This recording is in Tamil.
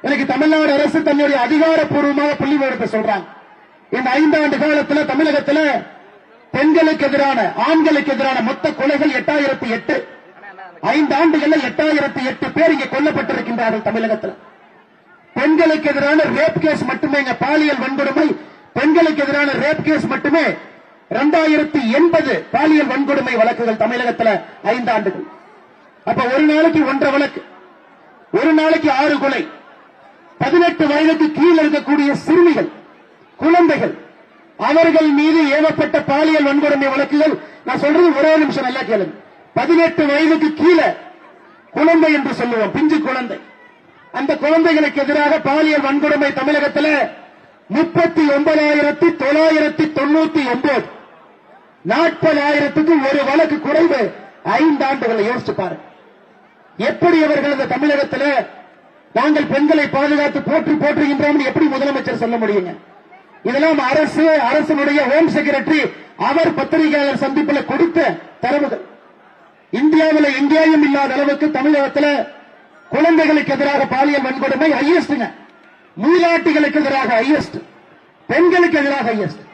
எனக்கு தமிழ்நாடு அரசு தன்னுடைய அதிகாரப்பூர்வமாக புள்ளி விவரத்தை சொல்றாங்க. இந்த 5 ஆண்டு காலத்தில் தமிழகத்தில் பெண்களுக்கு எதிரான ஆண்களுக்கு எதிரான மொத்த கொலைகள் 8008. 5 ஆண்டுகள் 8008 பேர் இங்கே கொல்லப்பட்டிருக்கின்றார்கள் தமிழகத்தில். பெண்களுக்கு எதிரான ரேப் கேஸ் மட்டுமே, பாலியல் வன்கொடுமை பெண்களுக்கு எதிரான ரேப் கேஸ் மட்டுமே 2080 பாலியல் வன்கொடுமை வழக்குகள் தமிழகத்தில் 5 ஆண்டுகள். அப்ப ஒரு நாளைக்கு 1.5 வழக்கு, ஒரு நாளைக்கு 6 கொலை. 18 வயதுக்கு கீழே இருக்கக்கூடிய சிறுமிகள், குழந்தைகள், அவர்கள் மீது ஏவப்பட்ட பாலியல் வன்கொடுமை வழக்குகள். நான் சொல்றது ஒரே நிமிஷம் நல்லா கேளுங்க. 18 வயதுக்கு கீழே குழந்தை என்று சொல்லுவோம், பிஞ்சு குழந்தை. அந்த குழந்தைகளுக்கு எதிராக பாலியல் வன்கொடுமை தமிழகத்தில் 39,999. 40,000க்கு ஒரு வழக்கு குறைவு 5 ஆண்டுகளை. யோசிச்சு பாருங்க, எப்படி அவர்கள் இந்த தமிழகத்தில் நாங்கள் பெண்களை பாதுகாத்து போற்றுகின்றோம் எப்படி முதலமைச்சர் சொல்ல முடியுங்க? இதெல்லாம் அரசுடைய ஹோம் செக்ரட்டரி அவர் பத்திரிகையாளர் சந்திப்பில் கொடுத்த தரவுகள். இந்தியாவில் எங்கேயும் இல்லாத அளவுக்கு தமிழகத்தில் குழந்தைகளுக்கு எதிராக பாலியல் வன்கொடுமை ஹையஸ்ட்ங்க. மூதாட்டிகளுக்கு எதிராக ஹையஸ்ட், பெண்களுக்கு எதிராக ஹையஸ்ட்.